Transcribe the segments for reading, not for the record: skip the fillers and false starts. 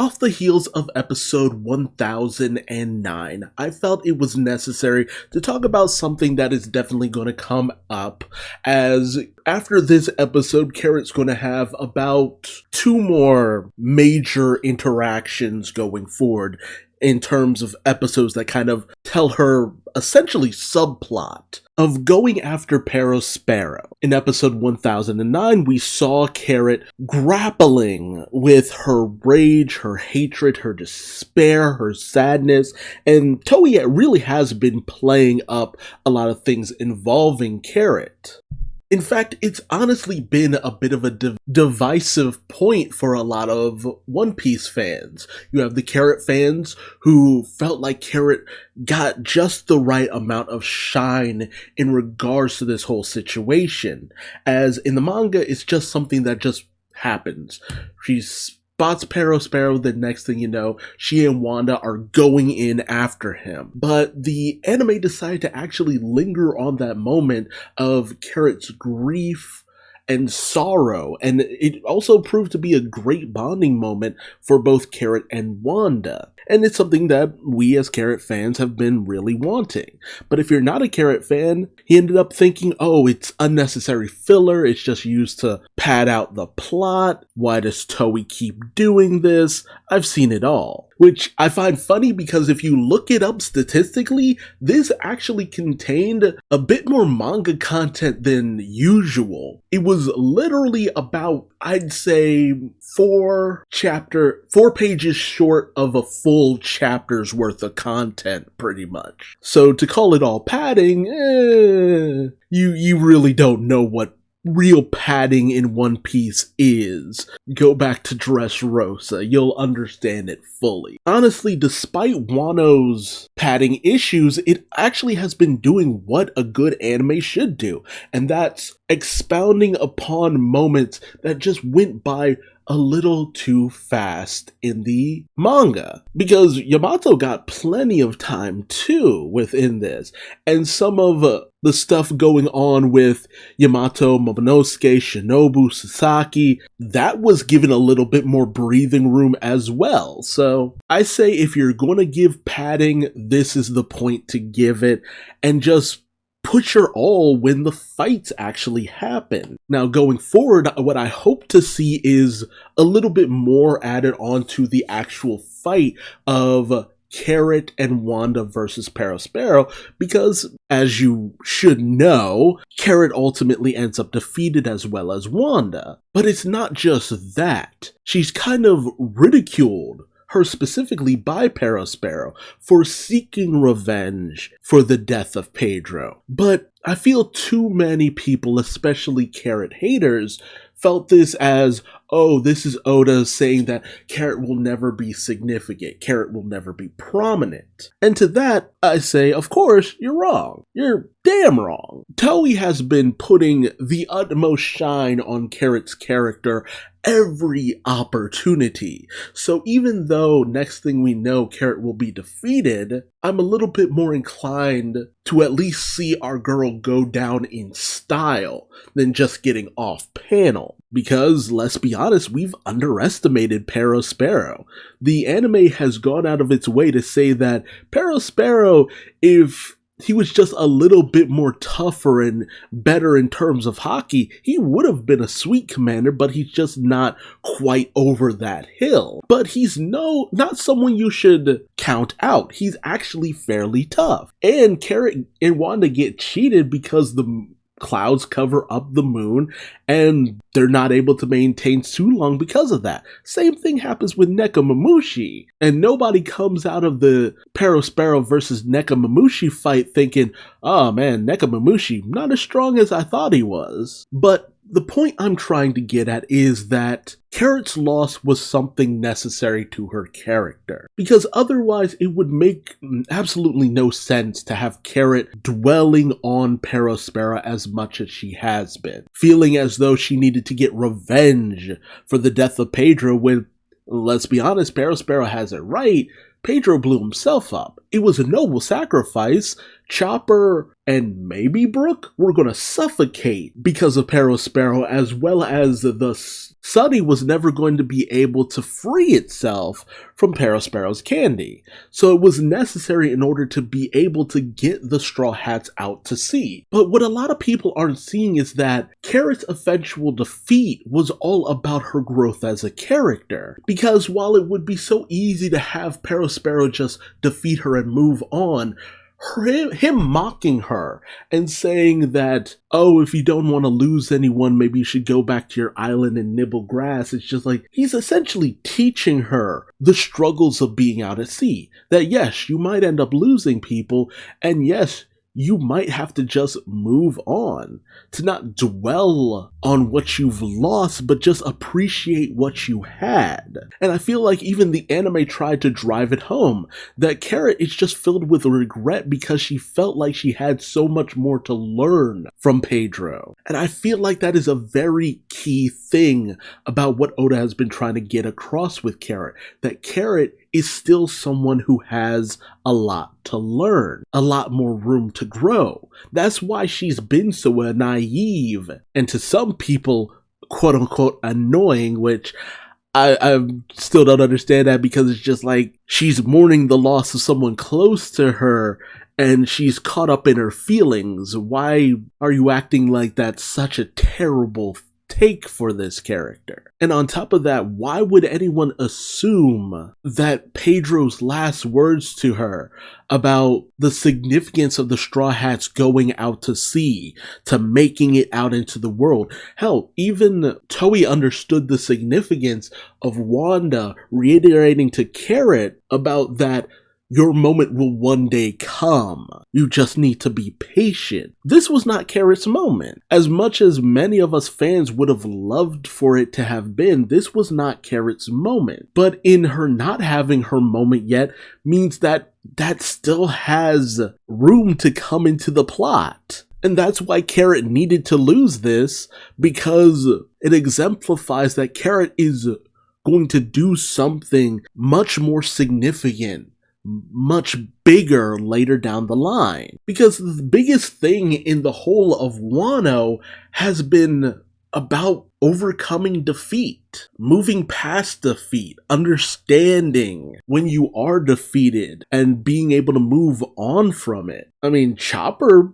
Off the heels of episode 1009, I felt it was necessary to talk about something that is definitely going to come up, as after this episode, Carrot's going to have about 2 more major interactions going forward in terms of episodes that kind of tell her essentially subplot of going after Perospero. In episode 1009, we saw Carrot grappling with her rage, her hatred, her despair, her sadness, and Toei really has been playing up a lot of things involving Carrot. In fact, it's honestly been a bit of a divisive point for a lot of One Piece fans. You have the Carrot fans who felt like Carrot got just the right amount of shine in regards to this whole situation. As in the manga, it's just something that just happens. She spots Perospero, the next thing you know, she and Wanda are going in after him. But the anime decided to actually linger on that moment of Carrot's grief and sorrow, and it also proved to be a great bonding moment for both Carrot and Wanda. And it's something that we as Carrot fans have been really wanting. But if you're not a Carrot fan, he ended up thinking, oh, it's unnecessary filler, it's just used to pad out the plot. Why does Toei keep doing this? I've seen it all. Which I find funny because if you look it up statistically, this actually contained a bit more manga content than usual. It was literally about, I'd say, 4 pages short of a full chapter's worth of content, pretty much. So to call it all padding, you really don't know what real padding in One Piece is. Go back to Dressrosa, you'll understand it fully. Honestly, despite Wano's padding issues, it actually has been doing what a good anime should do, and that's expounding upon moments that just went by a little too fast in the manga. Because Yamato got plenty of time too within this, and some of the stuff going on with Yamato, Momonosuke, Shinobu, Sasaki, that was given a little bit more breathing room as well. So I say if you're going to give padding, this is the point to give it, and just put your all when the fights actually happen. Now, going forward, what I hope to see is a little bit more added on to the actual fight of Carrot and Wanda versus Perospero, because, as you should know, Carrot ultimately ends up defeated as well as Wanda. But it's not just that. She's kind of ridiculed, her specifically by Perospero, for seeking revenge for the death of Pedro. But I feel too many people, especially Carrot haters, felt this as, oh, this is Oda saying that Carrot will never be significant, Carrot will never be prominent. And to that, I say, of course, you're wrong. You're damn wrong. Toei has been putting the utmost shine on Carrot's character every opportunity. So even though next thing we know Carrot will be defeated, I'm a little bit more inclined to at least see our girl go down in style than just getting off panel. Because, let's be honest, we've underestimated Perospero. The anime has gone out of its way to say that Perospero, if he was just a little bit more tougher and better in terms of hockey, he would have been a sweet commander, but he's just not quite over that hill. But he's not someone you should count out. He's actually fairly tough. And Carrot and Wanda get cheated because the clouds cover up the moon, and they're not able to maintain too long because of that. Same thing happens with Nekomamushi, and nobody comes out of the Perospero versus Nekomamushi fight thinking, oh man, Nekomamushi, not as strong as I thought he was. But the point I'm trying to get at is that Carrot's loss was something necessary to her character, because otherwise it would make absolutely no sense to have Carrot dwelling on Perospero as much as she has been, feeling as though she needed to get revenge for the death of Pedro when, let's be honest, Perospero has it right. Pedro blew himself up. It was a noble sacrifice. Chopper and maybe Brook were gonna suffocate because of Perospero, as well as the Sunny was never going to be able to free itself from Perospero's candy. So it was necessary in order to be able to get the Straw Hats out to sea. But what a lot of people aren't seeing is that Carrot's eventual defeat was all about her growth as a character. Because while it would be so easy to have Perospero just defeat her and move on, him mocking her and saying that, oh, if you don't want to lose anyone, maybe you should go back to your island and nibble grass. It's just like, he's essentially teaching her the struggles of being out at sea. That yes, you might end up losing people, and yes, you might have to just move on, to not dwell on what you've lost, but just appreciate what you had. And I feel like even the anime tried to drive it home, that Carrot is just filled with regret because she felt like she had so much more to learn from Pedro. And I feel like that is a very key thing about what Oda has been trying to get across with Carrot, that Carrot is still someone who has a lot to learn, a lot more room to grow. That's why she's been so naive and to some people, quote unquote, annoying, which I still don't understand that, because it's just like she's mourning the loss of someone close to her and she's caught up in her feelings. Why are you acting like that's such a terrible take for this character? And on top of that, why would anyone assume that Pedro's last words to her about the significance of the Straw Hats going out to sea, to making it out into the world? Hell, even Toei understood the significance of Wanda reiterating to Carrot about that your moment will one day come. You just need to be patient. This was not Carrot's moment. As much as many of us fans would have loved for it to have been, this was not Carrot's moment. But in her not having her moment yet means that still has room to come into the plot. And that's why Carrot needed to lose this, because it exemplifies that Carrot is going to do something much more significant, much bigger later down the line. Because the biggest thing in the whole of Wano has been about overcoming defeat, moving past defeat, understanding when you are defeated, and being able to move on from it. I mean, Chopper,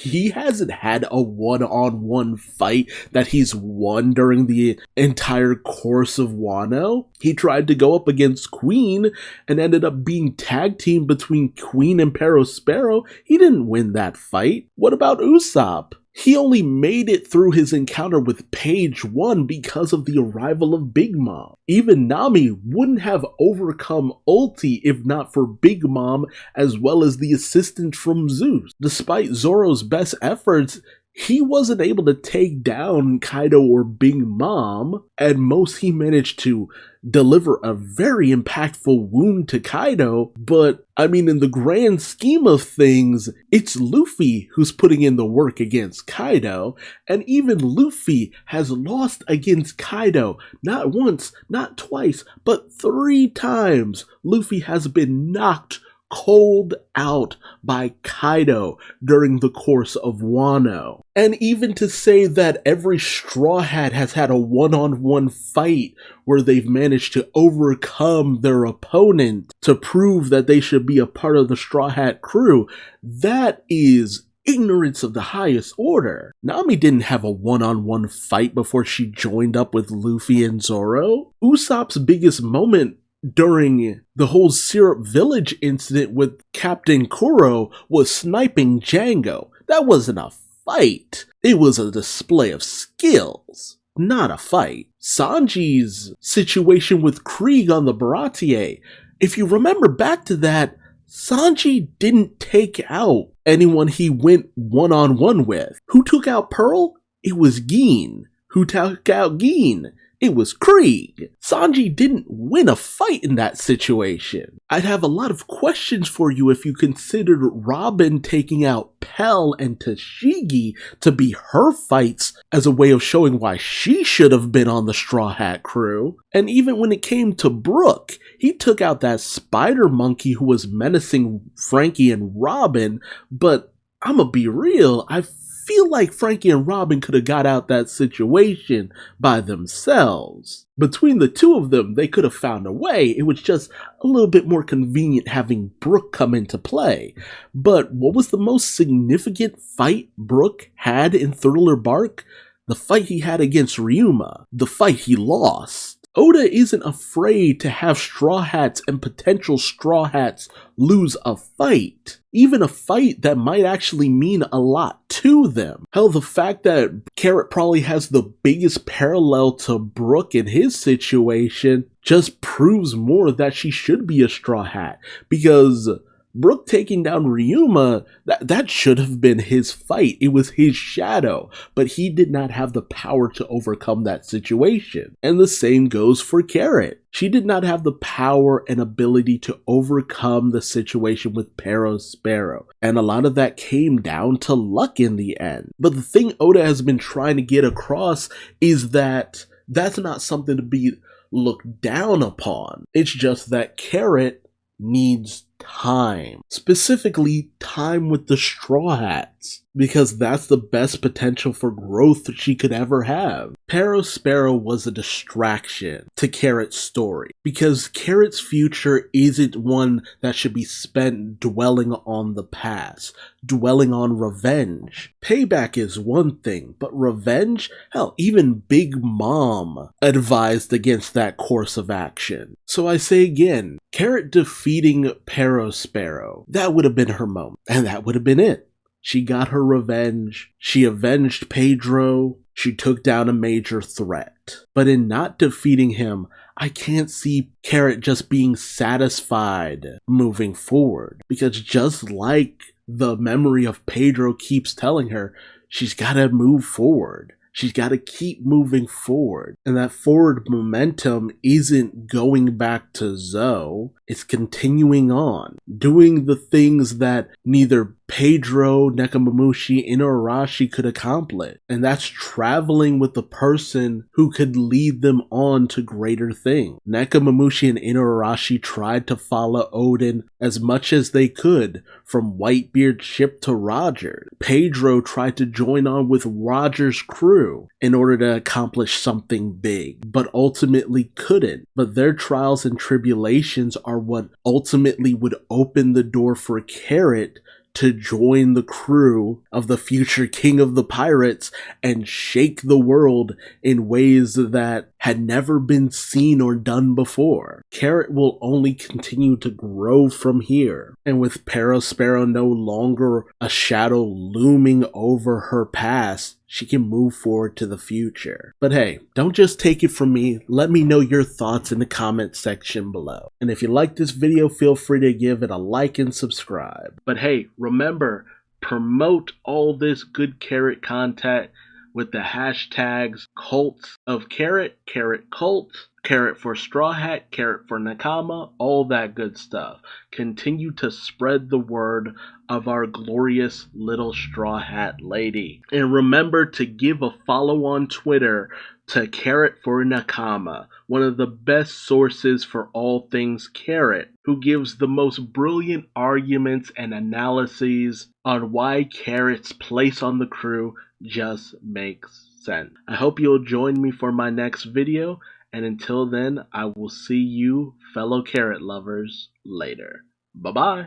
he hasn't had a one-on-one fight that he's won during the entire course of Wano. He tried to go up against Queen and ended up being tag team between Queen and Perospero. He didn't win that fight. What about Usopp? He only made it through his encounter with Page 1 because of the arrival of Big Mom. Even Nami wouldn't have overcome Ulti if not for Big Mom, as well as the assistance from Zeus. Despite Zoro's best efforts, he wasn't able to take down Kaido or Big Mom. At most, he managed to deliver a very impactful wound to Kaido, but I mean, in the grand scheme of things, it's Luffy who's putting in the work against Kaido, and even Luffy has lost against Kaido not once, not twice, but 3 times. Luffy has been knocked cold out by Kaido during the course of Wano. And even to say that every Straw Hat has had a one-on-one fight where they've managed to overcome their opponent to prove that they should be a part of the Straw Hat crew, that is ignorance of the highest order. Nami didn't have a one-on-one fight before she joined up with Luffy and Zoro. Usopp's biggest moment during the whole Syrup Village incident with Captain Kuro was sniping Django. That wasn't a fight. It was a display of skills, not a fight. Sanji's situation with Krieg on the Baratier, if you remember back to that, Sanji didn't take out anyone he went one-on-one with. Who took out Pearl? It was Gin. Who took out Gin? It was Krieg. Sanji didn't win a fight in that situation. I'd have a lot of questions for you if you considered Robin taking out Pell and Tashigi to be her fights as a way of showing why she should have been on the Straw Hat crew. And even when it came to Brook, He took out that spider monkey who was menacing Frankie and Robin, but I'ma be real, I feel like Frankie and Robin could have got out that situation by themselves. Between the two of them, they could have found a way. It was just a little bit more convenient having Brooke come into play. But what was the most significant fight Brooke had in Thriller Bark? The fight he had against Ryuma. The fight he lost. Oda isn't afraid to have Straw Hats and potential Straw Hats lose a fight. Even a fight that might actually mean a lot to them. Hell, the fact that Carrot probably has the biggest parallel to Brooke in his situation just proves more that she should be a Straw Hat. Because Brooke taking down Ryuma, that should have been his fight. It was his shadow, but he did not have the power to overcome that situation. And the same goes for Carrot. She did not have the power and ability to overcome the situation with Perospero. And a lot of that came down to luck in the end. But the thing Oda has been trying to get across is that that's not something to be looked down upon. It's just that Carrot needs time. Specifically, time with the Straw Hats. Because that's the best potential for growth she could ever have. Perospero was a distraction to Carrot's story. Because Carrot's future isn't one that should be spent dwelling on the past. Dwelling on revenge. Payback is one thing, but revenge? Hell, even Big Mom advised against that course of action. So I say again, Carrot defeating Perospero, that would have been her moment. And that would have been it. She got her revenge, she avenged Pedro, she took down a major threat. But in not defeating him, I can't see Carrot just being satisfied moving forward. Because just like the memory of Pedro keeps telling her, she's gotta move forward. She's got to keep moving forward. And that forward momentum isn't going back to Zoe. It's continuing on. Doing the things that neither Pedro, Nekomamushi, Inuarashi could accomplish. And that's traveling with the person who could lead them on to greater things. Nekomamushi and Inuarashi tried to follow Odin as much as they could, from Whitebeard's ship to Roger. Pedro tried to join on with Roger's crew in order to accomplish something big, but ultimately couldn't. But their trials and tribulations are what ultimately would open the door for Carrot to join the crew of the future king of the pirates and shake the world in ways that had never been seen or done before. Carrot will only continue to grow from here. And with Perospero no longer a shadow looming over her past, she can move forward to the future. But hey, don't just take it from me. Let me know your thoughts in the comment section below. And if you like this video, feel free to give it a like and subscribe. But hey, remember, promote all this good Carrot content with the hashtags cults of Carrot, Carrot cult, Carrot for Straw Hat, Carrot for Nakama, all that good stuff. Continue to spread the word of our glorious little Straw Hat lady. And remember to give a follow on Twitter to Carrot for Nakama, one of the best sources for all things Carrot, who gives the most brilliant arguments and analyses on why Carrot's place on the crew just makes sense. I hope you'll join me for my next video, and until then, I will see you fellow Carrot lovers later. Bye-bye.